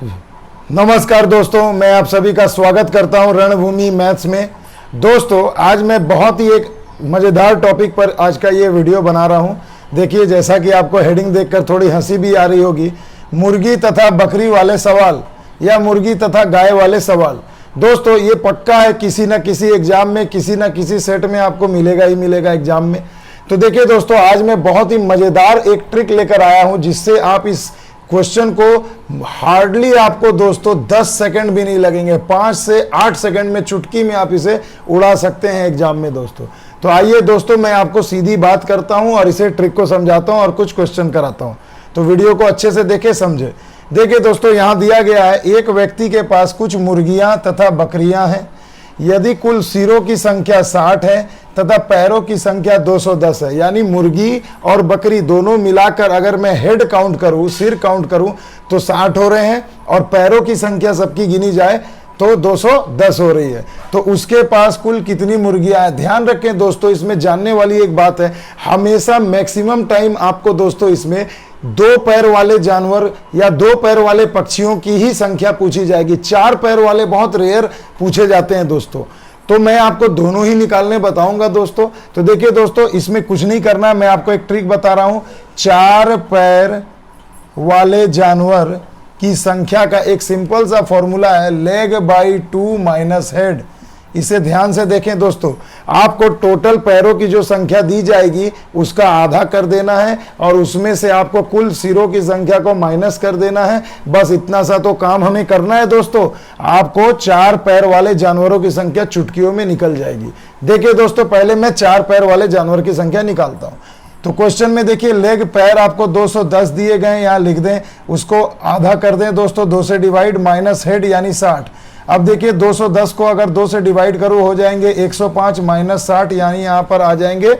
नमस्कार दोस्तों, मैं आप सभी का स्वागत करता हूं रणभूमि मैथ्स में। दोस्तों, आज मैं बहुत ही एक मज़ेदार टॉपिक पर आज का ये वीडियो बना रहा हूं। देखिए, जैसा कि आपको हेडिंग देखकर थोड़ी हंसी भी आ रही होगी, मुर्गी तथा बकरी वाले सवाल या मुर्गी तथा गाय वाले सवाल। दोस्तों, ये पक्का है किसी न किसी एग्जाम में, किसी न किसी सेट में आपको मिलेगा ही मिलेगा एग्जाम में। तो देखिए दोस्तों, आज मैं बहुत ही मज़ेदार एक ट्रिक लेकर आया हूं जिससे आप इस क्वेश्चन को हार्डली आपको दोस्तों 10 सेकंड भी नहीं लगेंगे, 5 से 8 सेकंड में चुटकी में आप इसे उड़ा सकते हैं एग्जाम में दोस्तों। तो आइए दोस्तों, मैं आपको सीधी बात करता हूं और इसे ट्रिक को समझाता हूं और कुछ क्वेश्चन कराता हूं। तो वीडियो को अच्छे से देखें, समझे। देखिए दोस्तों, यहां दिया गया है एक व्यक्ति के पास कुछ मुर्गियां तथा बकरियां हैं। यदि कुल सिरों की संख्या 60 है तथा पैरों की संख्या 210 है, यानी मुर्गी और बकरी दोनों मिलाकर अगर मैं हेड काउंट करूं, सिर काउंट करूं, तो 60 हो रहे हैं और पैरों की संख्या सबकी गिनी जाए तो 210 हो रही है। तो उसके पास कुल कितनी मुर्गियां हैं। ध्यान रखें दोस्तों, इसमें जानने वाली एक बात है, हमेशा मैक्सिमम टाइम आपको दोस्तों इसमें 2 पैर वाले जानवर या 2 पैर वाले पक्षियों की ही संख्या पूछी जाएगी। 4 पैर वाले बहुत रेयर पूछे जाते हैं दोस्तों। तो मैं आपको दोनों ही निकालने बताऊंगा दोस्तों। तो देखिए दोस्तों, इसमें कुछ नहीं करना, मैं आपको एक ट्रिक बता रहा हूं। 4 पैर वाले जानवर की संख्या का एक सिंपल सा फॉर्मूला है, लेग बाई 2 माइनस हेड। इसे ध्यान से देखें दोस्तों, आपको टोटल पैरों की जो संख्या दी जाएगी उसका आधा कर देना है और उसमें से आपको कुल सिरों की संख्या को माइनस कर देना है। बस इतना सा तो काम हमें करना है दोस्तों। आपको 4 पैर वाले जानवरों की संख्या चुटकियों में निकल जाएगी। देखिए दोस्तों, पहले मैं 4 पैर वाले जानवर की संख्या निकालता हूं। तो क्वेश्चन में देखिए, लेग पैर आपको 210 दिए गए, यहां लिख दें, उसको आधा कर दें दोस्तों, 2 से डिवाइड, माइनस हेड यानी 60। अब देखिए 210 को अगर 2 से डिवाइड करूं हो जाएंगे 105 माइनस 60, यानी यहां पर आ जाएंगे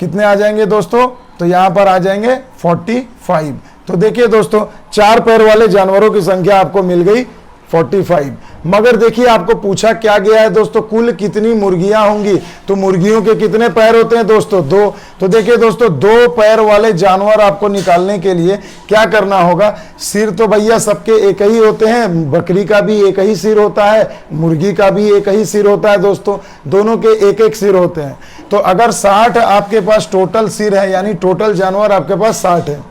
कितने आ जाएंगे दोस्तों, तो यहां पर आ जाएंगे 45। तो देखिए दोस्तों, 4 पैर वाले जानवरों की संख्या आपको मिल गई 45। मगर देखिए आपको पूछा क्या गया है दोस्तों, कुल कितनी मुर्गियां होंगी। तो मुर्गियों के कितने पैर होते हैं दोस्तों, 2। तो देखिए दोस्तों, 2 पैर वाले जानवर आपको निकालने के लिए क्या करना होगा। सिर तो भैया सबके एक ही होते हैं, बकरी का भी एक ही सिर होता है, मुर्गी का भी एक ही सिर होता है दोस्तों, दोनों के एक एक सिर होते हैं। तो अगर 60 आपके पास टोटल सिर है, यानी टोटल जानवर आपके पास 60 है,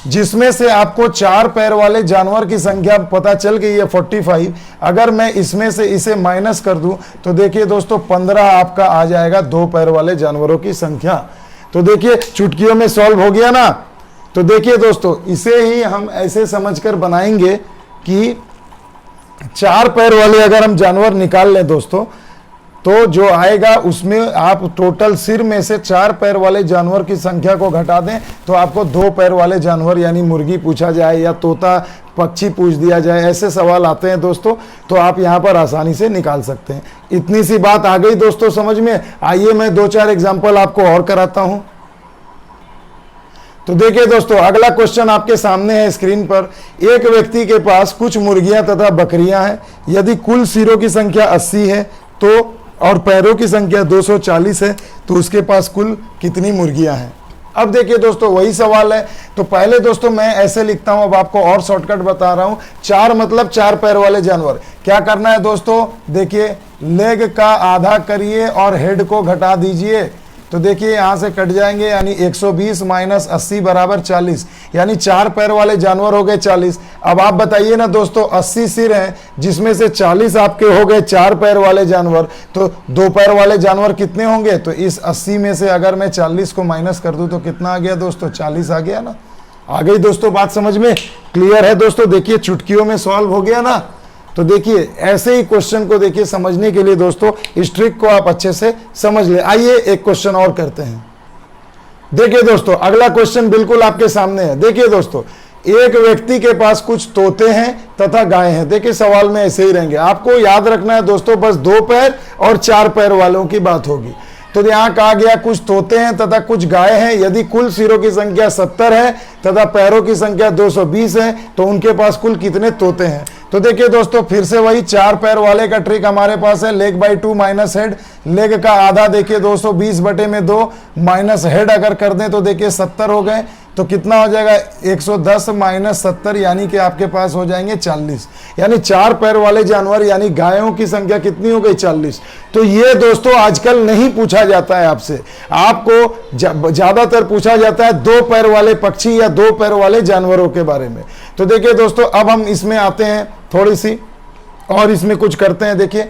जिसमें से आपको 4 पैर वाले जानवर की संख्या पता चल गई है 45। अगर मैं इसमें से इसे माइनस कर दूं तो देखिए दोस्तों 15 आपका आ जाएगा 2 पैर वाले जानवरों की संख्या। तो देखिए चुटकियों में सॉल्व हो गया ना। तो देखिए दोस्तों, इसे ही हम ऐसे समझकर बनाएंगे कि 4 पैर वाले अगर हम जानवर निकाल लें दोस्तों, तो जो आएगा उसमें आप टोटल सिर में से 4 पैर वाले जानवर की संख्या को घटा दें तो आपको 2 पैर वाले जानवर यानी मुर्गी पूछा जाए या तोता पक्षी पूछ दिया जाए, ऐसे सवाल आते हैं दोस्तों। तो आप यहां पर आसानी से निकाल सकते हैं। इतनी सी बात आ गई दोस्तों समझ में। आइए मैं 2-4 एग्जाम्पल आपको और कराता हूं। तो देखिए दोस्तों, अगला क्वेश्चन आपके सामने है स्क्रीन पर। एक व्यक्ति के पास कुछ मुर्गियां तथा बकरियां हैं। यदि कुल सिरों की संख्या 80 है तो और पैरों की संख्या 240 है, तो उसके पास कुल कितनी मुर्गियां हैं। अब देखिए दोस्तों, वही सवाल है। तो पहले दोस्तों मैं ऐसे लिखता हूं, अब आपको और शॉर्टकट बता रहा हूं। 4 मतलब 4 पैर वाले जानवर। क्या करना है दोस्तों, देखिए लेग का आधा करिए और हेड को घटा दीजिए। तो देखिए यहां से कट जाएंगे, यानी 120 माइनस 80 बराबर 40, यानी 4 पैर वाले जानवर हो गए 40। अब आप बताइए ना दोस्तों, 80 सिर हैं जिसमें से 40 आपके हो गए 4 पैर वाले जानवर, तो 2 पैर वाले जानवर कितने होंगे। तो इस 80 में से अगर मैं 40 को माइनस कर दूं तो कितना आ गया दोस्तों, 40 आ गया ना। आ गई दोस्तों बात समझ में, क्लियर है दोस्तों। देखिए चुटकियों में सॉल्व हो गया ना। तो देखिए ऐसे ही क्वेश्चन को देखिए समझने के लिए दोस्तों इस ट्रिक को आप अच्छे से समझ ले। आइए एक क्वेश्चन और करते हैं। देखिए दोस्तों, अगला क्वेश्चन बिल्कुल आपके सामने है। देखिए दोस्तों, एक व्यक्ति के पास कुछ तोते हैं तथा गाय हैं। देखिए सवाल में ऐसे ही रहेंगे, आपको याद रखना है दोस्तों, बस 2 पैर और 4 पैर वालों की बात होगी। तो यहां कहा गया कुछ तोते हैं तथा कुछ गाय हैं। यदि कुल सिरों की संख्या 70 है तथा पैरों की संख्या 220 है, तो उनके पास कुल कितने तोते हैं। तो देखिए दोस्तों, फिर से वही 4 पैर वाले का ट्रिक हमारे पास है। Leg bye 2 minus head, leg का आधा देखिए 220 बटे में 2 माइनस हेड अगर कर दें तो देखिए 70 हो गए। तो कितना हो जाएगा 110 माइनस 70 यानी कि आपके पास हो जाएंगे 40। यानी 4 पैर वाले जानवर यानी गायों की संख्या कितनी हो गई 40। तो ये दोस्तों आजकल नहीं पूछा जाता है आपसे, आपको ज्यादातर पूछा जाता है 2 पैर वाले पक्षी या 2 पैर वाले जानवरों के बारे में। तो देखिए दोस्तों अब हम इसमें आते हैं थोड़ी सी और इसमें कुछ करते हैं। देखिए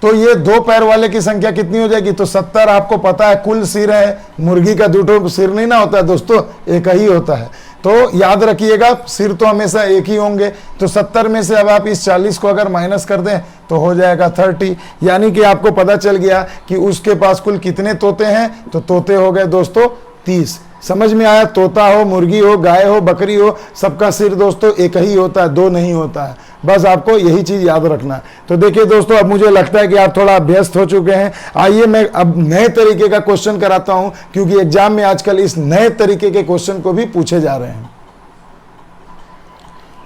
तो ये 2 पैर वाले की संख्या कितनी हो जाएगी, तो 70 आपको पता है कुल सिर है, मुर्गी का 2 सिर नहीं ना होता है दोस्तों, एक ही होता है। तो याद रखिएगा सिर तो हमेशा एक ही होंगे। तो 70 में से अब आप इस 40 को अगर माइनस कर दें तो हो जाएगा 30। यानी कि आपको पता चल गया कि उसके पास कुल कितने तोते हैं, तो तोते हो गए दोस्तों 30। समझ में आया, तोता हो, मुर्गी हो, गाय हो, बकरी हो, सबका सिर दोस्तों एक ही होता है, 2 नहीं होता है। बस आपको यही चीज याद रखना है। तो देखिए दोस्तों अब मुझे लगता है कि आप थोड़ा अभ्यस्त हो चुके हैं। आइए मैं अब नए तरीके का क्वेश्चन कराता हूं, क्योंकि एग्जाम में आजकल इस नए तरीके के क्वेश्चन को भी पूछे जा रहे हैं।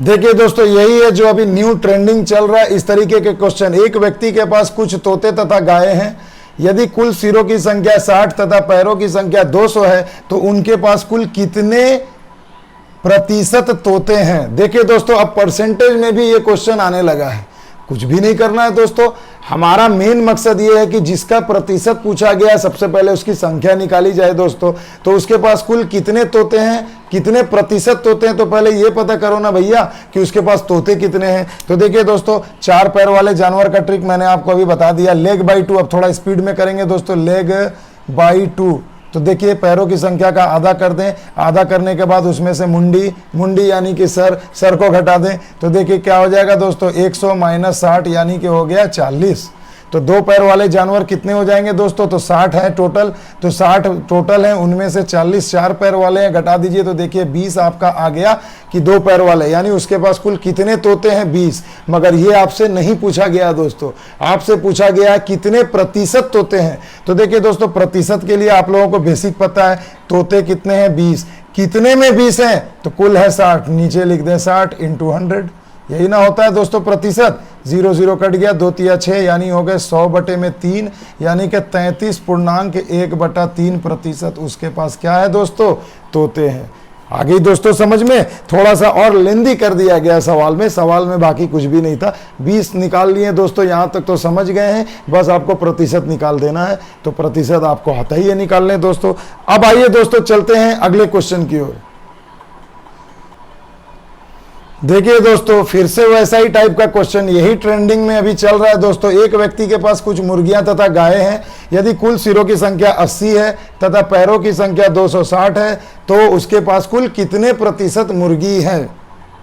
देखिए दोस्तों यही है जो अभी न्यू ट्रेंडिंग चल रहा है, इस तरीके के क्वेश्चन। एक व्यक्ति के पास कुछ तोते तथा गायें हैं। यदि कुल सिरों की संख्या 60 तथा पैरों की संख्या 200 है तो उनके पास कुल कितने प्रतिशत तोते हैं। देखिए दोस्तों अब परसेंटेज में भी ये क्वेश्चन आने लगा है। कुछ भी नहीं करना है दोस्तों, हमारा मेन मकसद ये है कि जिसका प्रतिशत पूछा गया है सबसे पहले उसकी संख्या निकाली जाए दोस्तों। तो उसके पास कुल कितने तोते हैं, कितने प्रतिशत तोते हैं, तो पहले ये पता करो ना भैया कि उसके पास तोते कितने हैं। तो देखिए दोस्तों 4 पैर वाले जानवर का ट्रिक मैंने आपको अभी बता दिया, लेग बाई 2। अब थोड़ा स्पीड में करेंगे दोस्तों, लेग बाई 2। तो देखिए पैरों की संख्या का आधा कर दें, आधा करने के बाद उसमें से मुंडी, मुंडी यानी कि सर को घटा दें। तो देखिए क्या हो जाएगा दोस्तों 100 माइनस 60 यानी कि हो गया 40। तो 2 पैर वाले जानवर कितने हो जाएंगे दोस्तों, तो 60 है टोटल। तो 60 टोटल है, उनमें से 40 4 पैर वाले हैं, घटा दीजिए तो देखिए 20 आपका आ गया कि 2 पैर वाले, यानी उसके पास कुल कितने तोते हैं 20। मगर ये आपसे नहीं पूछा गया दोस्तों, आपसे पूछा गया कितने प्रतिशत तोते हैं। तो देखिए दोस्तों प्रतिशत के लिए आप लोगों को बेसिक पता है, तोते कितने हैं 20, कितने में 20 हैं, तो कुल है 60, नीचे लिख दें 60 इंटू 100, यही ना होता है दोस्तों प्रतिशत। 0 0 कट गया, 2 3 6 यानी हो गए 100 बटे में 3 यानी कि 33.1/3 प्रतिशत उसके पास क्या है दोस्तों, तोते हैं। आगे दोस्तों समझ में, थोड़ा सा और लेंदी कर दिया गया सवाल में बाकी कुछ भी नहीं था। 20 निकाल लिए दोस्तों, यहाँ तक तो समझ गए हैं, बस आपको प्रतिशत निकाल देना है। तो प्रतिशत आपको आता ही है निकालने दोस्तों। अब आइए दोस्तों चलते हैं अगले क्वेश्चन की ओर। देखिए दोस्तों फिर से वैसा ही टाइप का क्वेश्चन, यही ट्रेंडिंग में अभी चल रहा है दोस्तों। एक व्यक्ति के पास कुछ मुर्गियां तथा गायें हैं। यदि कुल सिरों की संख्या 80 है तथा पैरों की संख्या 260 है तो उसके पास कुल कितने प्रतिशत मुर्गी है।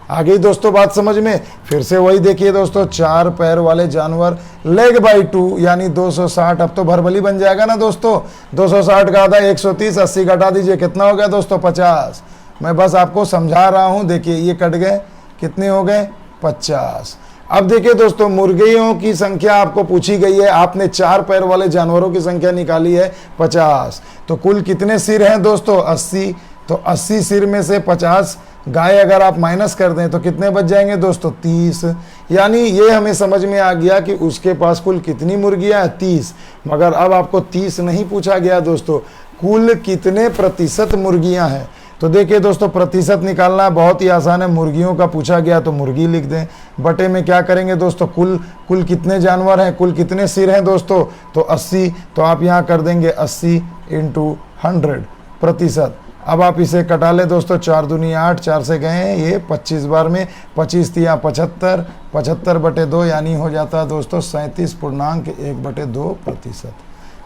आगे दोस्तों बात समझ में, फिर से वही देखिए दोस्तों 4 पैर वाले जानवर, लेग बाई 2 यानी 260। अब तो भरबली बन जाएगा ना दोस्तों, 260 का आधा 130, 80 घटा दीजिए कितना हो गया दोस्तों 50। मैं बस आपको समझा रहा हूं, देखिए ये कट गए, कितने हो गए 50। अब देखिए दोस्तों मुर्गियों की संख्या आपको पूछी गई है, आपने 4 पैर वाले जानवरों की संख्या निकाली है 50। तो कुल कितने सिर हैं दोस्तों 80। तो 80 सिर में से 50 गाय अगर आप माइनस कर दें तो कितने बच जाएंगे दोस्तों 30। यानी ये हमें समझ में आ गया कि उसके पास कुल कितनी मुर्गियां हैं 30। मगर अब आपको 30 नहीं पूछा गया दोस्तों, कुल कितने प्रतिशत मुर्गियां हैं। तो देखिए दोस्तों प्रतिशत निकालना बहुत ही आसान है, मुर्गियों का पूछा गया तो मुर्गी लिख दें, बटे में क्या करेंगे दोस्तों कुल कितने जानवर हैं, कुल कितने सिर हैं दोस्तों, तो 80। तो आप यहाँ कर देंगे 80 इंटू 100 प्रतिशत। अब आप इसे कटा ले दोस्तों, 4 दूनी 8, 4 से गए हैं ये 25 बार में, 25 तिया 75, 75 बटे 2 यानी हो जाता है दोस्तों 37.1/2 प्रतिशत।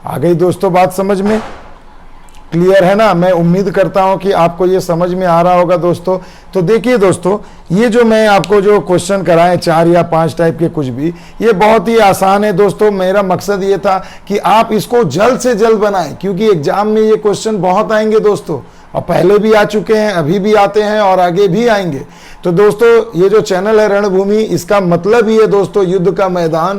आ गई दोस्तों बात समझ में, क्लियर है ना। मैं उम्मीद करता हूं कि आपको ये समझ में आ रहा होगा दोस्तों। तो देखिए दोस्तों ये जो मैं आपको जो क्वेश्चन कराए 4 या 5 टाइप के कुछ भी, ये बहुत ही आसान है दोस्तों। मेरा मकसद ये था कि आप इसको जल्द से जल्द बनाएं, क्योंकि एग्जाम में ये क्वेश्चन बहुत आएंगे दोस्तों, और पहले भी आ चुके हैं, अभी भी आते हैं और आगे भी आएंगे। तो दोस्तों ये जो चैनल है रणभूमि, इसका मतलब ही है दोस्तों युद्ध का मैदान।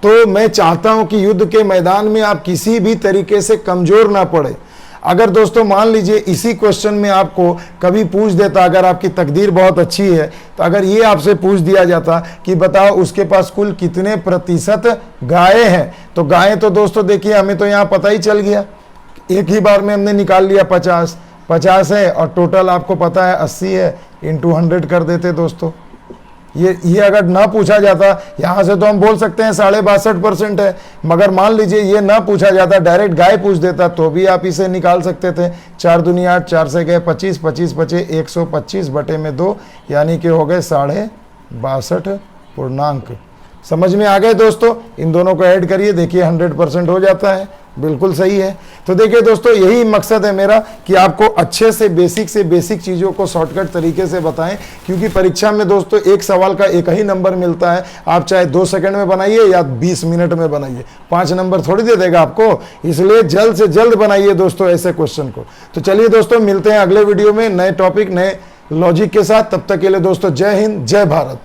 तो मैं चाहता हूं कि युद्ध के मैदान में आप किसी भी तरीके से कमजोर ना पड़े। अगर दोस्तों मान लीजिए इसी क्वेश्चन में आपको कभी पूछ देता, अगर आपकी तकदीर बहुत अच्छी है, तो अगर ये आपसे पूछ दिया जाता कि बताओ उसके पास कुल कितने प्रतिशत गायें हैं, तो गायें तो दोस्तों देखिए हमें तो यहाँ पता ही चल गया, एक ही बार में हमने निकाल लिया 50। 50 है और टोटल आपको पता है 80 है, इंटू 100 कर देते दोस्तों। ये अगर ना पूछा जाता, यहाँ से तो हम बोल सकते हैं 62.5% है, मगर मान लीजिए ये ना पूछा जाता, डायरेक्ट गाय पूछ देता, तो भी आप इसे निकाल सकते थे। 4 दूनी 8, 4 से गए 25, 25 बचे 125 बटे में 2, यानी कि हो गए 62.5 पूर्णांक। समझ में आ गए दोस्तों? इन दोनों को ऐड करिए, देखिए 100% हो जाता है, बिल्कुल सही है। तो देखिए दोस्तों, यही मकसद है मेरा कि आपको अच्छे से बेसिक चीज़ों को शॉर्टकट तरीके से बताएं, क्योंकि परीक्षा में दोस्तों एक सवाल का एक ही नंबर मिलता है। आप चाहे 2 सेकंड में बनाइए या 20 मिनट में बनाइए, 5 नंबर थोड़ी दे देगा आपको। इसलिए जल्द से जल्द बनाइए दोस्तों ऐसे क्वेश्चन को। तो चलिए दोस्तों, मिलते हैं अगले वीडियो में नए टॉपिक, नए लॉजिक के साथ। तब तक के लिए दोस्तों, जय हिंद, जय भारत।